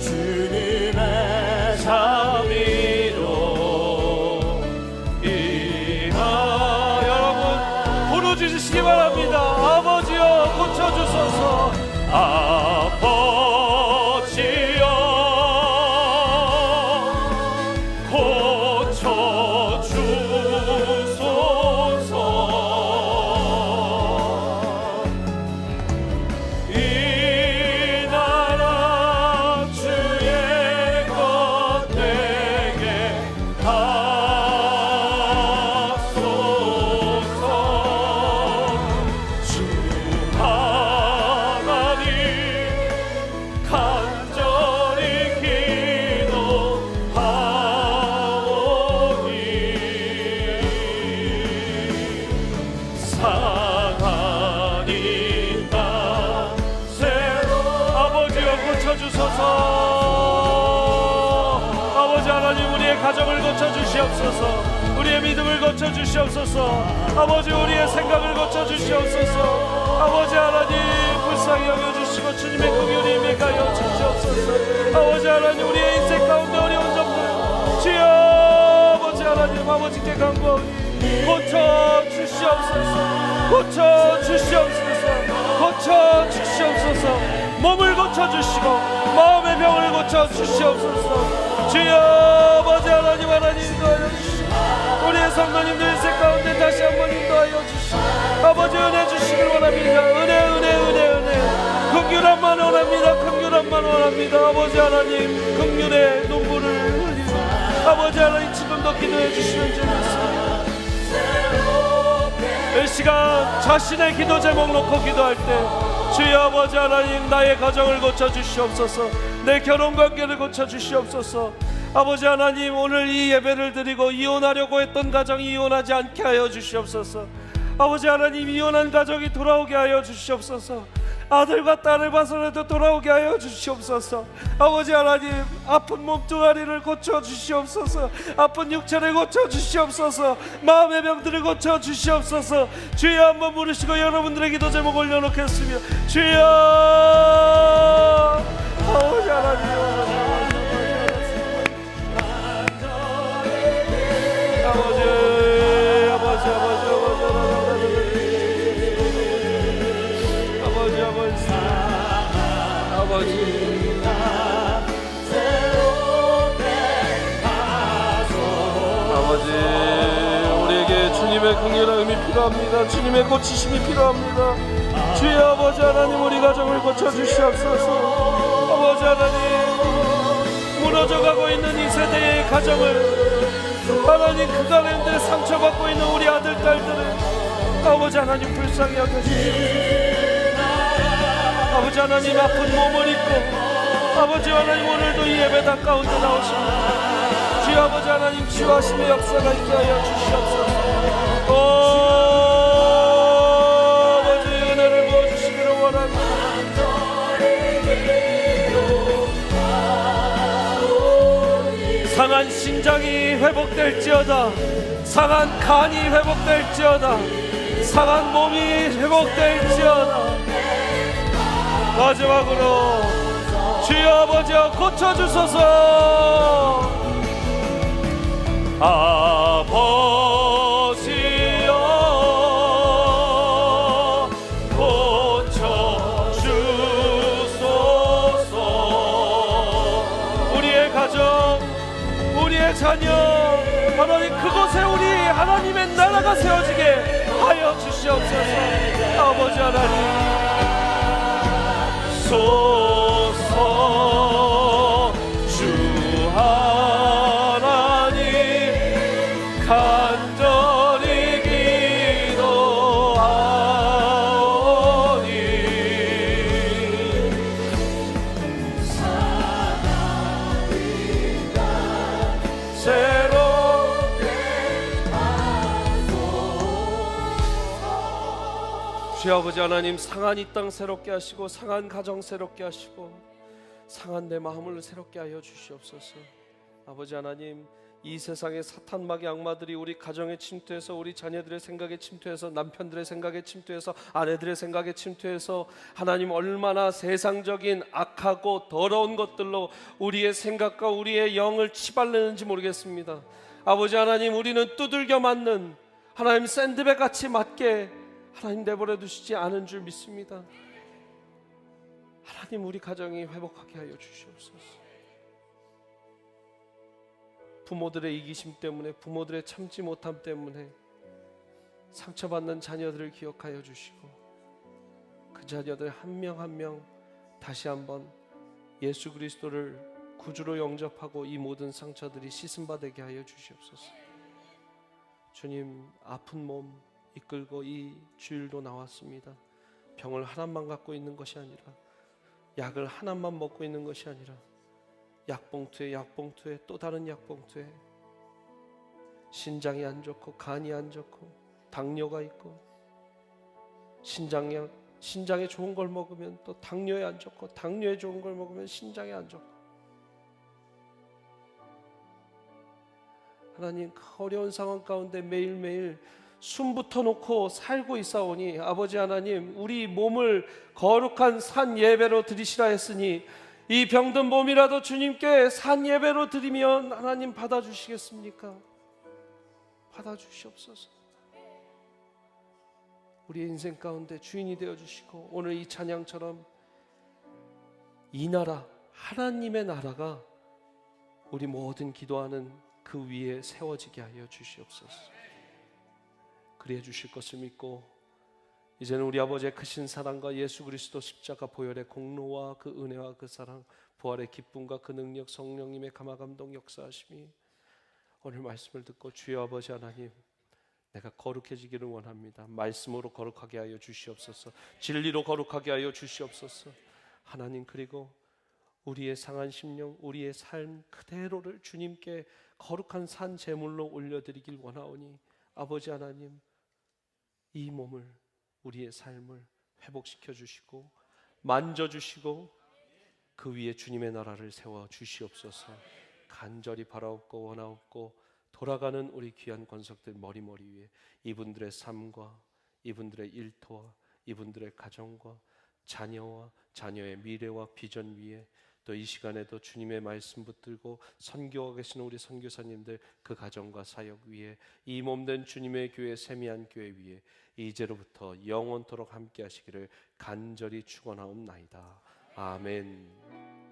주님의 자비로 여러분 부르짖으시기 바랍니다. 아버지여 고쳐주소서 아버지여 고쳐주소서 이 나라 주의 겉에게 하소서 주 하나님 간절히 기도하오니 상한 이 땅 새로 아버지여 고쳐주소서 아버지 하나님 우리의 가정을 고쳐주시옵소서 우리의 믿음을 고쳐주시옵소서 아버지 우리의 생각을 고쳐주시옵소서 아버지 하나님 불쌍히 여겨주시고 주님의 긍휼이 임하여 주시옵소서 아버지 하나님 우리의 인생 가운데 어려운 점들 주여 아버지 하나님 아버지께 간구하오니 고쳐주시옵소서 고쳐주시옵소서 고쳐주시옵소서 몸을 고쳐주시고 마음의 병을 고쳐주시옵소서 주여 아버지 하나님 인도하여 주시고 우리의 성도님들 인생 가운데 다시 한번 인도하여 주시고 아버지 은혜 주시길 원합니다. 은혜 긍휼함만 원합니다. 긍휼함만 원합니다. 아버지 하나님 긍휼의 눈물을 흘리고 아버지 하나님 지금도 기도해 주시면 좋겠습니다. 이 시간 자신의 기도 제목 놓고 기도할 때 주여 아버지 하나님 나의 가정을 고쳐주시옵소서 내 결혼관계를 고쳐주시옵소서 아버지 하나님 오늘 이 예배를 드리고 이혼하려고 했던 가정이 이혼하지 않게 하여 주시옵소서 아버지 하나님 이혼한 가정이 돌아오게 하여 주시옵소서 아들과 딸을 봐서라도 돌아오게 하여 주시옵소서 아버지 하나님 아픈 몸뚱아리를 고쳐주시옵소서 아픈 육체를 고쳐주시옵소서 마음의 병들을 고쳐주시옵소서 주여 한번 부르시고 여러분들의 기도 제목 올려놓겠으며 주여 아버지 하나님 아버지 우리에게 주님의 긍휼함이 필요합니다. 주님의 고치심이 필요합니다. 주여 아버지 하나님 우리 가정을 고쳐주시옵소서 아버지 하나님 무너져가고 있는 이 세대의 가정을 하나님 그 가운데 상처받고 있는 우리 아들 딸들을 아버지 하나님 불쌍히 여겨주시옵소서 아버지 하나님 아픈 몸을 입고 아버지 하나님, 오늘도 이 예배당 가운데 나오십니다. 주여 아버지 하나님, 치유하심의 역사가 있게 하여 주시옵소서. 아버지 은혜를 부어주시기를 원합니다. 상한 신장이 회복될지어다. 상한 간이 회복될지어다. 상한 몸이 회복될지어다. 마지막으로 주여 아버지여 고쳐주소서. 아버지여 고쳐주소서. 우리의 가정, 우리의 자녀, 하나님 그곳에 우리 하나님의 나라가 세워지게 하여 주시옵소서. 아버지 하나님 소서. 주 하나님 간절히 기도하오니 주여 아버지 하나님, 상한 이 땅 새롭게 하시고 상한 가정 새롭게 하시고 상한 내 마음을 새롭게 하여 주시옵소서. 아버지 하나님, 이 세상의 사탄막의 악마들이 우리 가정에 침투해서 우리 자녀들의 생각에 침투해서 남편들의 생각에 침투해서 아내들의 생각에 침투해서 하나님 얼마나 세상적인 악하고 더러운 것들로 우리의 생각과 우리의 영을 치발내는지 모르겠습니다. 아버지 하나님, 우리는 두들겨 맞는 하나님 샌드백 같이 맞게 하나님 내버려 두시지 않은 줄 믿습니다. 하나님, 우리 가정이 회복하게 하여 주시옵소서. 부모들의 이기심 때문에, 부모들의 참지 못함 때문에 상처받는 자녀들을 기억하여 주시고 그 자녀들 한 명 한 명 다시 한번 예수 그리스도를 구주로 영접하고 이 모든 상처들이 씻음받게 하여 주시옵소서. 주님, 아픈 몸 이끌고 이 주일도 나왔습니다. 병을 하나만 갖고 있는 것이 아니라, 약을 하나만 먹고 있는 것이 아니라 약봉투에 또 다른 약봉투에 신장이 안 좋고 간이 안 좋고 당뇨가 있고, 신장에 좋은 걸 먹으면 또 당뇨에 안 좋고, 당뇨에 좋은 걸 먹으면 신장에 안 좋고, 하나님 그 어려운 상황 가운데 매일매일 숨부터 놓고 살고 있사오니 아버지 하나님, 우리 몸을 거룩한 산 예배로 드리시라 했으니 이 병든 몸이라도 주님께 산 예배로 드리면 하나님 받아주시겠습니까? 받아주시옵소서. 우리의 인생 가운데 주인이 되어주시고 오늘 이 찬양처럼 이 나라, 하나님의 나라가 우리 모든 기도하는 그 위에 세워지게 하여 주시옵소서. 그리해 주실 것을 믿고 이제는 우리 아버지의 크신 사랑과 예수 그리스도 십자가 보혈의 공로와 그 은혜와 그 사랑, 부활의 기쁨과 그 능력, 성령님의 감화감동 역사하심이 오늘 말씀을 듣고 주여 아버지 하나님, 내가 거룩해지기를 원합니다. 말씀으로 거룩하게 하여 주시옵소서. 진리로 거룩하게 하여 주시옵소서. 하나님, 그리고 우리의 상한 심령, 우리의 삶 그대로를 주님께 거룩한 산 제물로 올려드리길 원하오니 아버지 하나님, 이 몸을, 우리의 삶을 회복시켜 주시고 만져주시고 그 위에 주님의 나라를 세워 주시옵소서. 간절히 바라옵고 원하옵고 돌아가는 우리 귀한 권속들 머리머리 위에 이분들의 삶과 이분들의 일터와 이분들의 가정과 자녀와 자녀의 미래와 비전 위에 또 이 시간에도 주님의 말씀 붙들고 선교하고 계시는 우리 선교사님들 그 가정과 사역 위에 이 몸된 주님의 교회 세미한 교회 위에 이제로부터 영원토록 함께 하시기를 간절히 축원하옵나이다. 아멘.